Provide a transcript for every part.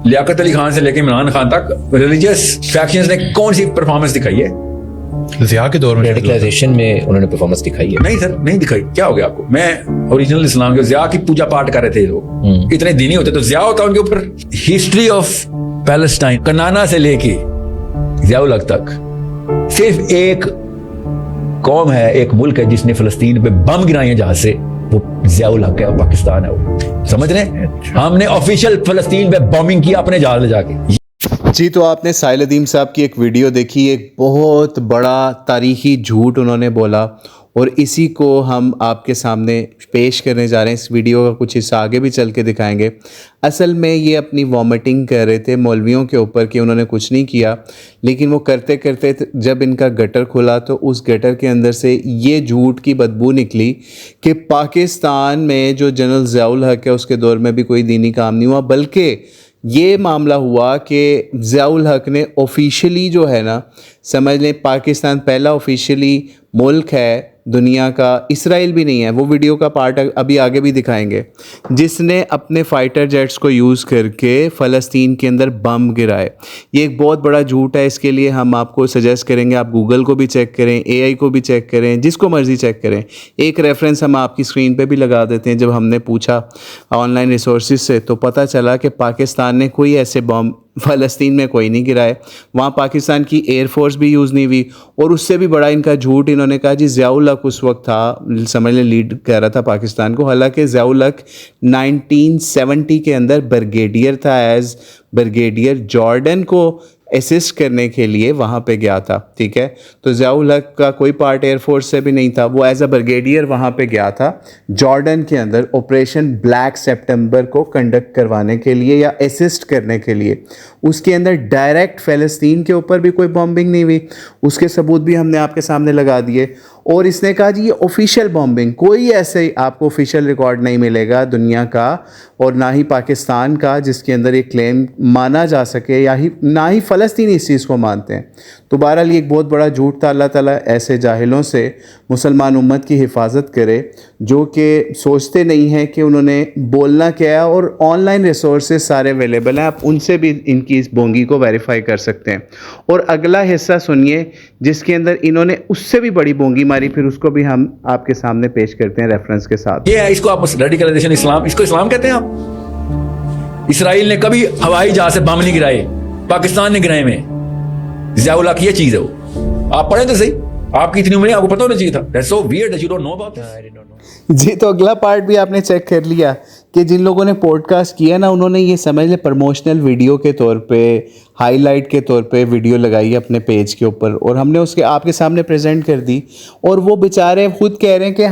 लियाकत अली खान से लेकर इमरान खान तक रिलीजियस फैक्शंस ने कौन सी परफॉर्मेंस दिखाई है? ज़िया के दौर में रेडिकलाइजेशन में उन्होंने परफॉर्मेंस दिखाई है। नहीं सर, नहीं दिखाई। क्या हो गया आपको? मैं ओरिजिनल इस्लाम के ज़िया की पूजा पाठ कर रहे थे लोग, इतने दीनी होते तो ज़िया होता उनके ऊपर। हिस्ट्री ऑफ पैलेस्टाइन, कनाना से लेके ज़ियाउल हक तक सिर्फ एक कौम है, एक मुल्क है जिसने फलस्तीन पे बम गिराए हैं जहाज से, वो ज़ियाउल हक है और पाकिस्तान है। वो समझ रहे हैं? हमने ऑफिशियल फलस्तीन पे बॉम्बिंग किया अपने जहाज ले जाके। जी, तो आपने साहिल अदीम साहब की एक वीडियो देखी, एक बहुत बड़ा तारीखी झूठ उन्होंने बोला और इसी को हम आपके सामने पेश करने जा रहे हैं। इस वीडियो का कुछ हिस्सा आगे भी चल के दिखाएंगे। असल में ये अपनी वॉमिटिंग कर रहे थे मौलवियों के ऊपर कि उन्होंने कुछ नहीं किया, लेकिन वो करते करते जब इनका गटर खुला तो उस गटर के अंदर से ये झूठ की बदबू निकली कि पाकिस्तान में जो जनरल ज़ियाउल हक है उसके दौर में भी कोई दीनी काम नहीं हुआ, बल्कि ये मामला हुआ कि ज़ियाउल हक ने ऑफिशियली जो है ना, समझ लें पाकिस्तान पहला ऑफिशियली मुल्क है दुनिया का, इसराइल भी नहीं है, वो वीडियो का पार्ट अभी आगे भी दिखाएंगे, जिसने अपने फाइटर जेट्स को यूज़ करके फ़लस्तीन के अंदर बम गिराए। ये एक बहुत बड़ा झूठ है। इसके लिए हम आपको सजेस्ट करेंगे आप गूगल को भी चेक करें, AI को भी चेक करें, जिसको मर्ज़ी चेक करें। एक रेफरेंस हम आपकी स्क्रीन पे भी लगा देते हैं। जब हमने पूछा ऑनलाइन रिसोर्सेज से तो पता चला कि पाकिस्तान ने कोई ऐसे बम फ़लस्तीन में कोई नहीं गिराए, वहाँ पाकिस्तान की एयरफोर्स भी यूज़ नहीं हुई। और उससे भी बड़ा इनका झूठ, इन्होंने कहा जी ज़ियाउल हक उस वक्त था, समझ लें लीड कर रहा था पाकिस्तान को, हालांकि ज़ियाउल हक 1970 के अंदर ब्रिगेडियर था, एज ब्रिगेडियर जॉर्डन को असिस्ट करने के लिए वहाँ पे गया था। ठीक है, तो ज़ियाउल हक का कोई पार्ट एयरफोर्स से भी नहीं था, वो एज अ ब्रिगेडियर वहाँ पे गया था जॉर्डन के अंदर ऑपरेशन ब्लैक सितंबर को कंडक्ट करवाने के लिए या असिस्ट करने के लिए। उसके अंदर डायरेक्ट फ़लस्तीन के ऊपर भी कोई बॉम्बिंग नहीं हुई, उसके सबूत भी हमने आपके सामने लगा दिए। और इसने कहा जी ये ऑफिशियल बॉम्बिंग, कोई ऐसे आपको ऑफिशियल रिकॉर्ड नहीं मिलेगा दुनिया का और ना ही पाकिस्तान का जिसके अंदर ये क्लेम माना जा सके, या ही ना ही फ़लस्तीनी इस चीज़ को मानते हैं। तो बहरहाल ये एक बहुत बड़ा झूठ था। अल्लाह ताला ऐसे जाहिलों से मुसलमान उम्मत की हिफाजत करे जो कि सोचते नहीं हैं कि उन्होंने बोलना क्या है। और ऑनलाइन रिसोर्सेज सारे अवेलेबल हैं, आप उनसे भी इनकी इस बोंगी को वेरीफाई कर सकते हैं। और अगला हिस्सा सुनिए जिसके अंदर इन्होंने उससे भी बड़ी बोंगी मारी, फिर उसको भी हम आपके सामने पेश करते हैं रेफरेंस के साथ। ये है, इसको आप रेडिकलाइजेशन इस्लाम, इसको इस्लाम कहते हैं आप। इसराइल ने कभी हवाई जहाज से बम नहीं गिराए, पाकिस्तान ने गिराए में। ज़ियाउल हक ये चीज है वो, आप पढ़े तो सही, आपकी इतनी उम्र है, आपको पता होना चाहिए था। That's so weird that you don't know about this. जी, तो अगला पार्ट भी आपने चेक कर लिया कि जिन लोगों ने पॉडकास्ट किया ना, उन्होंने ये समझ लें प्रमोशनल वीडियो के तौर पे, हाईलाइट के तौर पे वीडियो लगाई अपने पेज के ऊपर और हमने उसके आपके सामने प्रेजेंट कर दी। और वो बेचारे खुद कह रहे हैं कि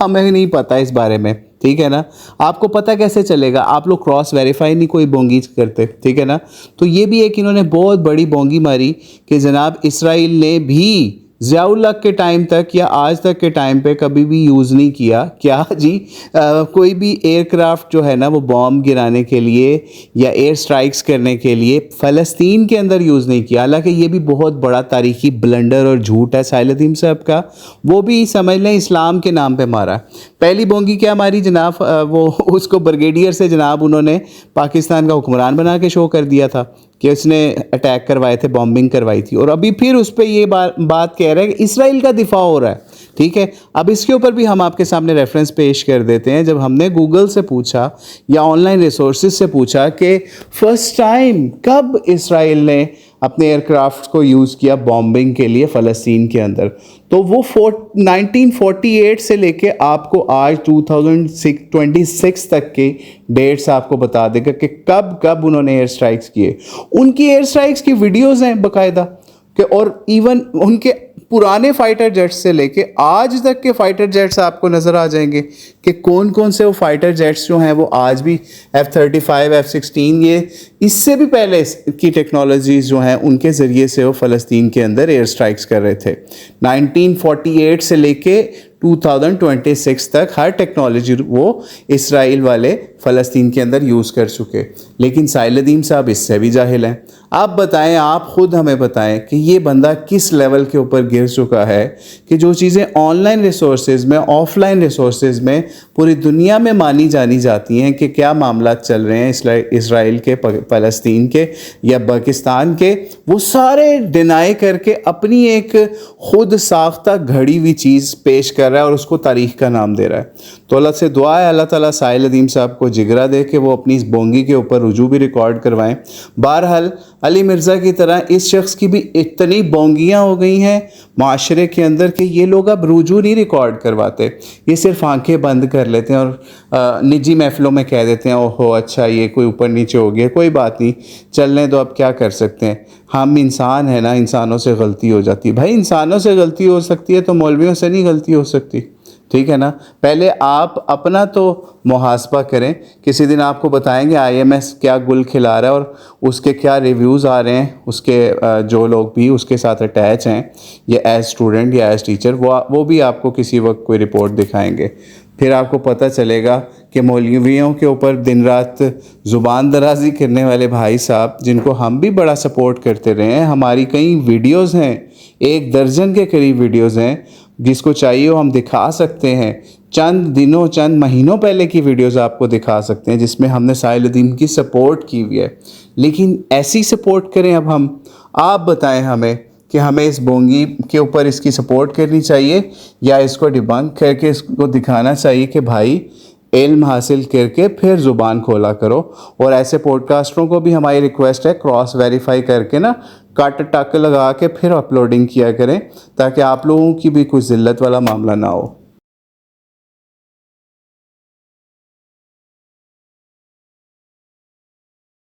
हमें नहीं पता इस बारे में। ठीक है ना, आपको पता कैसे चलेगा? आप लोग क्रॉस वेरीफाई नहीं कोई बोंगी करते। ठीक है ना, तो ये भी एक इन्होंने बहुत बड़ी बोंगी मारी कि जनाब इसराइल ने भी ज़ियाउल हक के टाइम तक या आज तक के टाइम पे कभी भी यूज़ नहीं किया। क्या जी? कोई भी एयरक्राफ्ट जो है ना वो बॉम्ब गिराने के लिए या एयर स्ट्राइक्स करने के लिए फ़लस्तीन के अंदर यूज़ नहीं किया। हालांकि ये भी बहुत बड़ा तारीखी ब्लंडर और झूठ है साहिल अदीम साहब का, वो भी समझ लें इस्लाम के नाम पे मारा। पहली बोंगी क्या मारी जनाब, वो उसको ब्रिगेडियर से जनाब उन्होंने पाकिस्तान का हुक्मरान बना के शो कर दिया था कि उसने अटैक करवाए थे, बॉम्बिंग करवाई थी। और अभी फिर उस पर ये बात कह रहे हैं कि इसराइल का दिफा हो रहा है। ठीक है, अब इसके ऊपर भी हम आपके सामने रेफरेंस पेश कर देते हैं। जब हमने गूगल से पूछा या ऑनलाइन रिसोर्सेज से पूछा कि फर्स्ट टाइम कब इसराइल ने अपने एयरक्राफ्ट को यूज़ किया बॉम्बिंग के लिए फ़लस्तीन के अंदर, तो वो 1948 से लेके आपको आज 2026 तक के डेट्स आपको बता देगा कि कब कब उन्होंने एयर स्ट्राइक्स किए। उनकी एयर स्ट्राइक्स की वीडियोस हैं बाकायदा कि, और इवन उनके पुराने फाइटर जेट्स से लेके आज तक के फाइटर जेट्स आपको नज़र आ जाएंगे कि कौन कौन से वो फाइटर जेट्स जो हैं वो आज भी F-35, F-16, ये इससे भी पहले की टेक्नोलॉजीज़ जो हैं उनके ज़रिए से वो फ़लस्तीन के अंदर एयर स्ट्राइक्स कर रहे थे। 1948 से लेके 2026 तक हर टेक्नोलॉजी वो इसराइल वाले फ़लस्तीन के अंदर यूज़ कर चुके। लेकिन साहिल अदीम साहब इससे भी जाहिल हैं। आप बताएं, आप ख़ुद हमें बताएं कि ये बंदा किस लेवल के ऊपर गिर चुका है कि जो चीज़ें ऑनलाइन रिसोर्सेज में, ऑफलाइन रिसोर्सेज में पूरी दुनिया में मानी जानी जाती हैं कि क्या मामला चल रहे हैं इसराइल के, फ़लस्तीन के या पाकिस्तान के, वो सारे डिनाई करके अपनी एक खुद साख्ता घड़ी हुई चीज़ पेश कर रहा है और उसको तारीख़ का नाम दे रहा है। तो अल्लाह से दुआ है अल्लाह ताला साहिल अदीम साहब को जिगरा दे कि वो अपनी इस बोंगी के ऊपर रुजू भी रिकॉर्ड करवाएं। बहरहाल अली मिर्ज़ा की तरह इस शख्स की भी इतनी बोंगियाँ हो गई हैं माशरे के अंदर कि ये लोग अब रुजू नहीं रिकॉर्ड करवाते, ये सिर्फ आंखें बंद कर लेते हैं और निजी महफ़िलों में कह देते हैं ओहो अच्छा ये कोई ऊपर नीचे हो गया, कोई बात नहीं चलने दो, अब क्या कर सकते हैं, हम इंसान हैं ना, इंसानों से गलती हो जाती है। भाई इंसानों से गलती हो सकती है तो मौलवियों से नहीं गलती हो सकती, ठीक है ना। पहले आप अपना तो मुहासबा करें। किसी दिन आपको बताएंगे IMS क्या गुल खिला रहा है और उसके क्या रिव्यूज़ आ रहे हैं, उसके जो लोग भी उसके साथ अटैच हैं या एज स्टूडेंट या एज टीचर, वो भी आपको किसी वक्त कोई रिपोर्ट दिखाएंगे। फिर आपको पता चलेगा कि मौलवियों के ऊपर दिन रात ज़ुबान दराजी करने वाले भाई साहब, जिनको हम भी बड़ा सपोर्ट करते रहे हैं, हमारी कई वीडियोज़ हैं, 1 दर्जन के करीब वीडियोज़ हैं, जिसको चाहिए वो हम दिखा सकते हैं। चंद दिनों, चंद महीनों पहले की वीडियोज़ आपको दिखा सकते हैं जिसमें हमने साहिल अदीम की सपोर्ट की हुई है। लेकिन ऐसी सपोर्ट करें अब हम, आप बताएं हमें कि हमें इस बोंगी के ऊपर इसकी सपोर्ट करनी चाहिए या इसको डिबंक करके इसको दिखाना चाहिए कि भाई इल्म हासिल करके फिर ज़ुबान खोला करो। और ऐसे पॉडकास्टरों को भी हमारी रिक्वेस्ट है क्रॉस वेरीफाई करके ना कट टक लगा के फिर अपलोडिंग किया करें ताकि आप लोगों की भी कुछ ज़िल्लत वाला मामला ना हो।